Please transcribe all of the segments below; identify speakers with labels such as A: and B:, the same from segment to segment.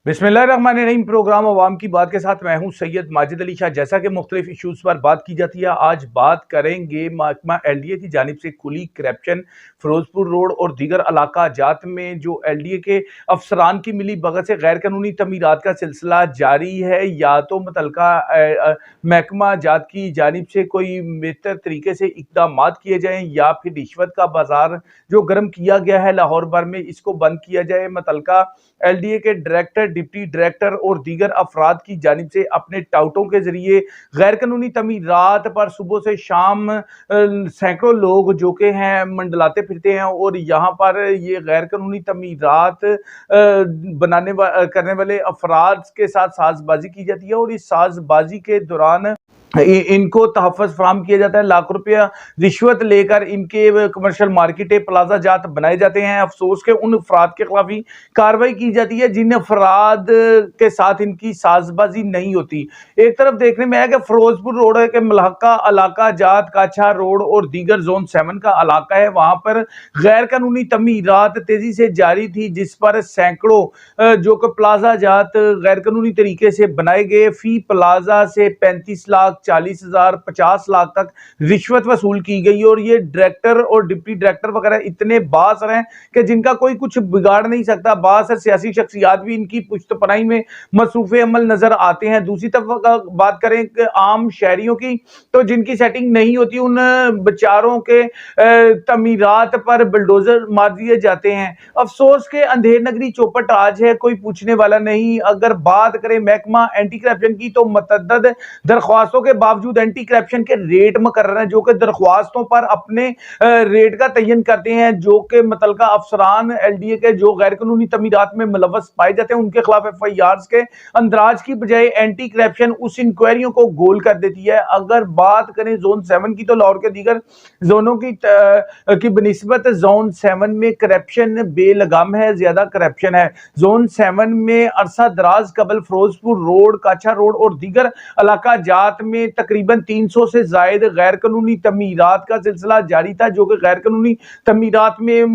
A: बिस्मिल्लाहिर्रहमानिर्रहीम। प्रोग्राम अवाम की बात के साथ मैं हूं सैयद माजिद अली शाह। जैसा कि मुख्तलिफ इशूज़ पर बात की जाती है, आज बात करेंगे महकमा LDA की जानिब से खुली करप्शन, फिरोजपुर रोड और दीगर इलाका जात में जो LDA के अफसरान की मिली भगत से गैर कानूनी तमीरात का सिलसिला जारी है। या तो मुतलका महकमा जात की जानिब से कोई बेहतर तरीके से इकदाम किए जाएँ या फिर रिश्वत का बाजार जो गर्म किया गया है लाहौर भर में, इसको बंद किया जाए। मुतलका LDA के डायरेक्टर, डिप्टी डायरेक्टर और दीगर अफराद की जानिब से अपने टाउटों के जरिए गैर कानूनी तमीरात पर सुबह से शाम सैकड़ों लोग जो के हैं मंडलाते फिरते हैं और यहाँ पर ये गैर कानूनी तमीरात करने वाले अफराद के साथ साजबाजी की जाती है और इस साजबाजी के दौरान इनको तहफ़्फ़ुज़ फराहम किया जाता है। लाख रुपया रिश्वत लेकर इनके कमर्शियल मार्केटें, प्लाजा जात बनाए जाते हैं। अफसोस के उन अफराद के खिलाफ ही कार्रवाई की जाती है जिन अफराद के साथ इनकी साजबाजी नहीं होती। एक तरफ देखने में आया कि फिरोजपुर रोड के मलहका इलाका जात काछा रोड और दीगर जोन 7 का इलाका है, वहां पर गैर कानूनी तमीरात तेजी से जारी थी, जिस पर सैकड़ों जो कि प्लाजा जात गैर कानूनी तरीके से बनाए गए। फी प्लाजा से 35 लाख, 40,000, 50 लाख तक रिश्वत वसूल की गई और ये डायरेक्टर और डिप्टी डायरेक्टर वगैरह इतने बासर हैं कि जिनका कोई कुछ बिगाड़ नहीं सकता। बासर सियासी शख्सियात भी इनकी पुश्तपनाही में मसरूफ अमल नजर आते हैं। दूसरी तरफ बात करें कि आम शहरियों की, तो जिनकी सेटिंग नहीं होती, उन बेचारों के तमीरात पर बुलडोजर मार दिए जाते हैं। अफसोस के अंधेर नगरी चौपट आज है, कोई पूछने वाला नहीं। अगर बात करें महकमा एंटी करप्शन की, तो मतअद्दद दरख्वास्तों के बावजूद एंटी करप्शन के रेट मुकर्रर हैं, जो कि दरख्वास्तों पर अपने रेट का तयन करते हैं। जो कि मुतलका अफसरान LDA के जो गैर कानूनी तमीरात में मुलव्वस पाए जाते हैं, उनके खिलाफ FIRs के अंदराज की बजाय एंटी करप्शन उस इंक्वायरियों को गोल कर देती है। अगर बात करें जोन 7 की, तो लाहौर के दीगर जोनों की बनिस्बत जोन 7 में करप्शन बेलगाम है, ज्यादा करप्शन है। जोन 7 में अरसा दराज कबल फिरोजपुर रोड, काछा रोड और दीगर इलाका जात में तकरीबन 300 से जायद गैर कानूनी तमीरात का सिलसिला जारी था, जो कि गैर कानूनी तमीरात में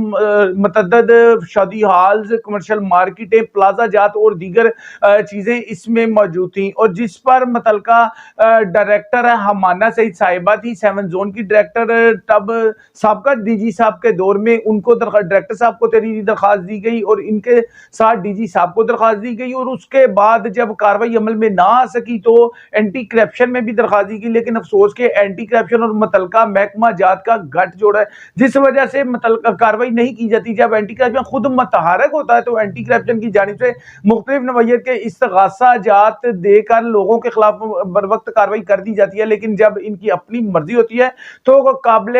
A: मतअद्दद शादी हॉल्स, कमर्शियल मार्केटें, प्लाजा जात और दीगर चीजें इसमें मौजूद थी और जिस पर मुतलका डायरेक्टर हमाना सईद साहिबा थी, 7 जोन की डायरेक्टर। तब साबका DG साहब के दौर में उनको डायरेक्टर साहब को तहरीरी दरखास्त दी गई और इनके साथ DG साहब को दरखास्त दी गई और उसके बाद जब कार्रवाई अमल में ना आ सकी तो एंटी करप्शन में भी दरखास्त दी गई। लेकिन अफसोस के एंटी करप्शन और मुतलका महकमा जात का गठजोड़ है, जिस वजह से मुतलका कार्रवाई नहीं की जाती। जब एंटी करप्शन खुद मतहारक होता है तो एंटी करप्शन की जानिब से मुख्तलिफ नवैयत के इस्तगासा जात देकर लोगों के खिलाफ बर वक्त कार्रवाई कर दी जाती है। लेकिन जब इनकी अपनी मर्जी होती है तो काबिल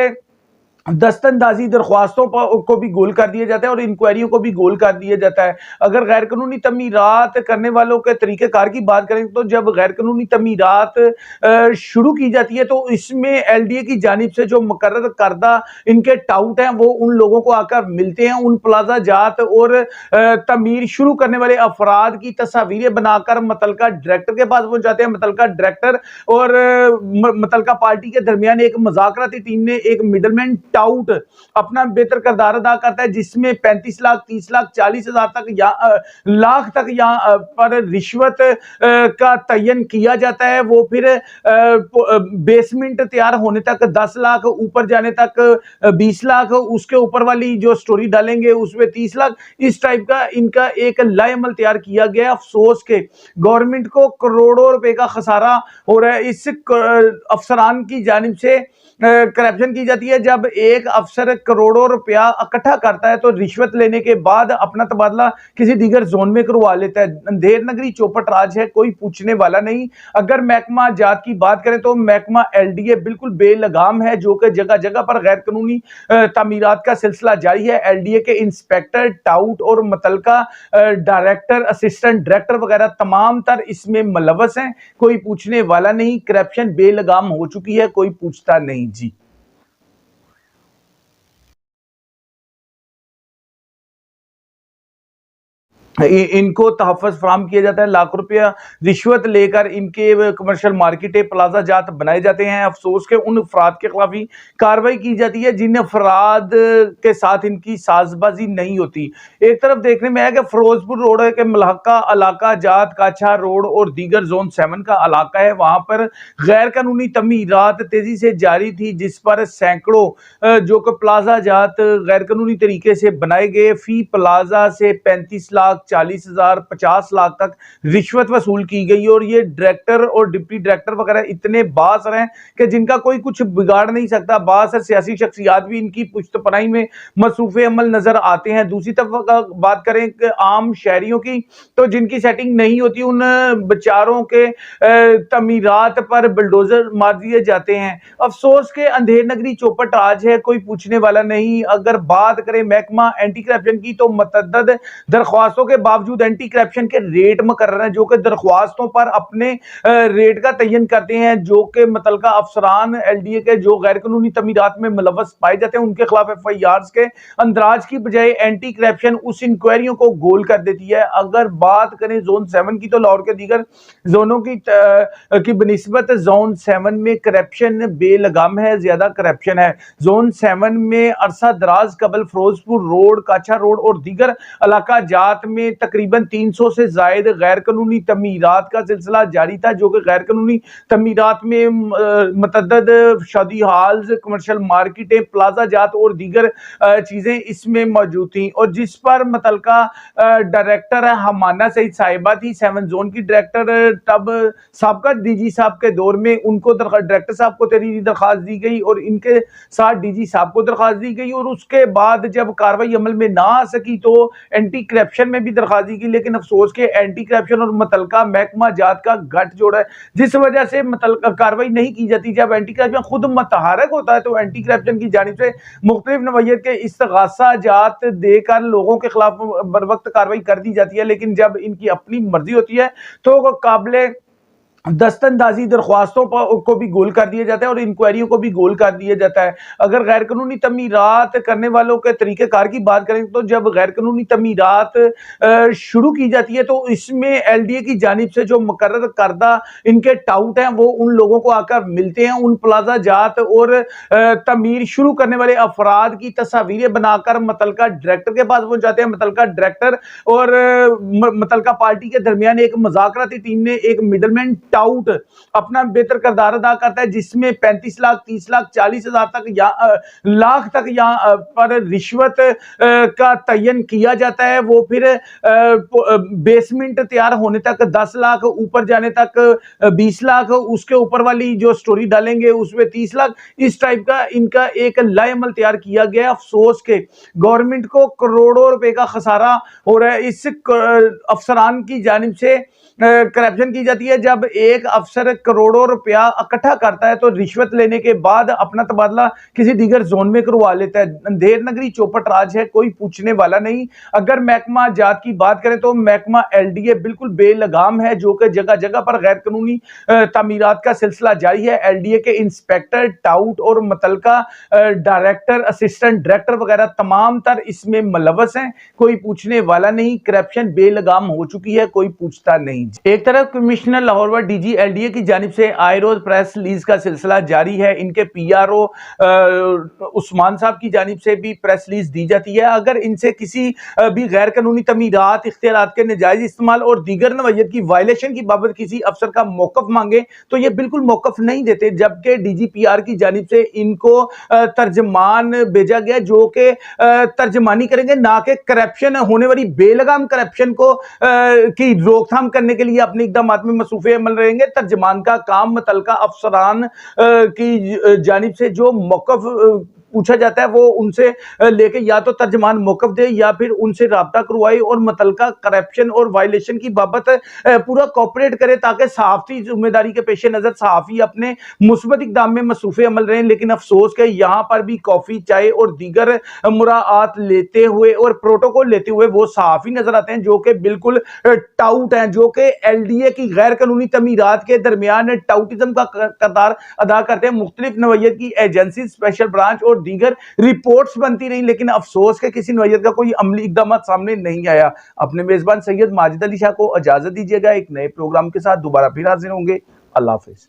A: दस्तंदाजी दरख्वास्तों को भी गोल कर दिया जाता है और इंक्वायरियों को भी गोल कर दिया जाता है। अगर गैर कानूनी तमीरात करने वालों के तरीक़ेकार की बात करें, तो जब गैर कानूनी तमीरात शुरू की जाती है तो इसमें LDA की जानिब से जो मुकर्रर करदा इनके टाउट हैं, वो उन लोगों को आकर मिलते हैं। उन प्लाजा जात और तमीर शुरू करने वाले अफराद की तस्वीरें बनाकर मुतलका डायरेक्टर के पास पहुंच जाते हैं। मुतलका डायरेक्टर और मुतलका पार्टी के दरमियान एक मुज़ाकराती टीम ने एक मिडलमैन टाउट अपना बेहतर किरदार अदा करता है, जिसमें 35 लाख, 30 लाख, 40,000 तक या लाख तक यहाँ पर रिश्वत का तयन किया जाता है। वो फिर बेसमेंट तैयार होने तक 10 लाख, ऊपर जाने तक 20 लाख, उसके ऊपर वाली जो स्टोरी डालेंगे उसमें 30 लाख। इस टाइप का इनका एक लाएमल तैयार किया गया। अफसोस के गवर्नमेंट को करोड़ों रुपए का खसारा हो रहा है। इस अफसरान की जानिब से करप्शन की जाती है। जब एक अफसर करोड़ों रुपया इकट्ठा करता है तो रिश्वत लेने के बाद अपना तबादला किसी दीगर जोन में करवा लेता है। अंधेर नगरी चौपट राज है, कोई पूछने वाला नहीं। अगर महकमा जात की बात करें तो महकमा LDA बिल्कुल बेलगाम है, जो कि जगह जगह पर गैर कानूनी तामीरात का सिलसिला जारी है। LDA के इंस्पेक्टर, टाउट और मुतलका डायरेक्टर, असिस्टेंट डायरेक्टर वगैरह तमाम तर इसमें मुलव्वस हैं, कोई पूछने वाला नहीं। करप्शन बेलगाम हो चुकी है, कोई पूछता नहीं जी। इनको तहफ़्फ़ुज़ फ़राहम किया जाता है, लाख रुपया रिश्वत लेकर इनके कमर्शियल मार्केटें प्लाजा जात बनाए जाते हैं। अफसोस के उन अफराद के खिलाफ ही कार्रवाई की जाती है जिन अफराद के साथ इनकी साज़बाज़ी नहीं होती। एक तरफ देखने में आया कि फ़िरोज़पुर रोड के मुल्हका इलाका जात काछा रोड और दीगर ज़ोन 7 का इलाका है, वहाँ पर गैर कानूनी तमीरात तेज़ी से जारी थी, जिस पर सैकड़ों जो कि प्लाजा जात गैर कानूनी तरीके से बनाए गए, फी प्लाजा से 35 लाख 40,000 50 लाख तक रिश्वत वसूल की गई और ये डायरेक्टर और डिप्टी डायरेक्टर वगैरह इतने बासर हैं कि जिनका कोई कुछ बिगाड़ नहीं सकता। बासर सियासी शख्सियात भी इनकी पुश्तपनाही में मसरूफ़ अमल नजर आते हैं। दूसरी तरफ बात करें कि आम शहरियों की, तो जिनकी सेटिंग नहीं होती उन बेचारों के तमीरात पर बुलडोजर मार दिए जाते हैं। अफसोस के अंधेर नगरी चौपट आज है, कोई पूछने वाला नहीं। अगर बात करें महकमा एंटी करप्शन की, तो मतअद्दद दरख्वास्तों के बावजूद एंटी करप्शन के रेट मुकर्रर हैं, जो कि दरख्वास्तों पर अपने रेट का तयन करते हैं, जो कि मुतल्लिका अफसरान एलडीए के जो गैर कानूनी तमीरात में मुलव्वस पाए जाते हैं उनके खिलाफ एफआईआर्स के अंदराज की बजाय एंटी करप्शन उस इंक्वायरियों को गोल कर देती है। अगर बात करें जोन 7 की, तो लाहौर के दीगर जोनों की बनिस्बत जोन 7 में करप्शन बेलगाम है, ज्यादा करप्शन है। जोन 7 में अरसा दराज कबल फिरोजपुर रोड, काछा रोड और दीगर इलाका जात में तकरीबन 300 से जायद गैर कानूनी तमीरात का सिलसिला जारी था, जो कि गैर कानूनी तमीरात में मतअद्दद शादी हॉल्स, कमर्शियल मार्केटें, प्लाजा जात और दीगर चीजें इसमें मौजूद थी, और जिस पर मुतल्लिका डायरेक्टर हमाना सईद साहिबा थी, 7 जोन की डायरेक्टर। तब साबका डीजी साहब के दौर में उनको डायरेक्टर साहब को तहरीरी दरखास्त दी गई और इनके साथ डीजी साहब को दरखास्त दी गई, और उसके बाद जब कार्रवाई अमल में ना आ सकी तो एंटी करप्शन में भी दरखास्त दी गई। लेकिन अफसोस के एंटी करप्शन और मुतल्लिका महकमा जात का गठजोड़ है, जिस वजह से मुतल्लिका कार्रवाई नहीं की जाती। जब एंटी करप्शन खुद मतहारक होता है तो एंटी करप्शन की जानिब से मुख्तलिफ नवैयत के इस्तगासा जात देकर लोगों के खिलाफ बर वक्त कार्रवाई कर दी जाती है, लेकिन जब इनकी अपनी मर्जी होती है तो काबिले दस्तंदाजी दरख्वास्तों को भी गोल कर दिया जाता है और इंक्वायरियों को भी गोल कर दिया जाता है। अगर गैर कानूनी तमीरात करने वालों के तरीक़ेकार की बात करें, तो जब गैर कानूनी तमीरात शुरू की जाती है तो इसमें एलडीए की जानिब से जो मुकर्रर करदा इनके टाउट हैं वो उन लोगों को आकर मिलते हैं, उन प्लाजा जात और तमीर शुरू करने वाले अफराद की तस्वीरें बनाकर मुतल्लिका डायरेक्टर के पास पहुंच जाते हैं। मुतल्लिका डायरेक्टर और मुतल्लिका पार्टी के दरमियान एक मुज़ाकराती टीम ने एक मिडलमैन टाउट अपना बेहतर किरदार अदा करता है, जिसमें 35 लाख 30 लाख 40,000 तक या लाख तक यहाँ पर रिश्वत का तयन किया जाता है। वो फिर बेसमेंट तैयार होने तक 10 लाख, ऊपर जाने तक 20 लाख, उसके ऊपर वाली जो स्टोरी डालेंगे उसमें 30 लाख, इस टाइप का इनका एक लाएमल तैयार किया गया। अफसोस के गवर्नमेंट को करोड़ों रुपए का खसारा हो रहा है। इस अफसरान की जानिब से करप्शन की जाती है। जब एक अफसर करोड़ों रुपया इकट्ठा करता है तो रिश्वत लेने के बाद अपना तबादला किसी दीगर जोन में करवा लेता है। अंधेर नगरी चौपट राज है, कोई पूछने वाला नहीं। अगर महकमा जात की बात करें तो महकमा एलडीए बिल्कुल बेलगाम है, जो कि जगह जगह पर गैर कानूनी तामीरात का सिलसिला जारी है। एलडीए के इंस्पेक्टर, टाउट और मुतल्लिका डायरेक्टर, असिस्टेंट डायरेक्टर वगैरह तमाम तर इसमें मुलव्वस हैं, कोई पूछने वाला नहीं। करप्शन बेलगाम हो चुकी है, कोई पूछता नहीं। एक तरफ कमिश्नर लाहौर व डीजी एलडीए की जानिब से आए रोज प्रेस रिलीज का सिलसिला जारी है। इनके पीआरओ उस्मान साहब की जानिब से भी प्रेस रिलीज दी जाती है। अगर इनसे किसी भी गैर कानूनी तमीरात, इख्तियारात के नाजायज इस्तेमाल और दीगर नवैयत की वायलेशन की बाबत किसी अफसर का मौकफ मांगे तो ये बिल्कुल मौकफ नहीं देते, जबकि डीजीपीआर की जानिब से इनको तर्जमान भेजा गया जो कि तर्जमानी करेंगे, ना कि करप्शन होने वाली बेलगाम करप्शन को की रोकथाम करने के लिए अपने इकदाम में मसरूफ़ अमल रहेंगे। तर्जमान का काम मुतल्लिका अफसरान की जानिब से जो मौक़िफ़ पूछा जाता है वो उनसे लेके या तो तर्जमान मौक़िफ़ दे या फिर उनसे राब्ता करवाए और मुतल्लिका करप्शन और वायलेशन की बाबत पूरा कोऑपरेट करे, ताकि सहाफ़ती जिम्मेदारी के पेश नज़र सहाफ़ी अपने मुस्बत इकदाम में मसरूफ़ अमल रहें। लेकिन अफसोस के यहाँ पर भी कॉफ़ी, चाय और दीगर मुराआत लेते हुए और प्रोटोकॉल लेते हुए वो सहाफ़ी नजर आते हैं जो कि बिल्कुल टाउट हैं, जो कि एलडीए की गैर कानूनी तमीरात के दरमियान टाउटिज्म का किरदार अदा करते हैं। मुख्तलिफ नवैयत की एजेंसी, स्पेशल ब्रांच और दीगर रिपोर्ट्स बनती रही, लेकिन अफसोस के किसी नौयत का कोई अमली इकदाम सामने नहीं आया। अपने मेजबान सैयद माजिद अली शाह को इजाजत दीजिएगा, एक नए प्रोग्राम के साथ दोबारा फिर हाजिर होंगे। अल्लाह हाफिज।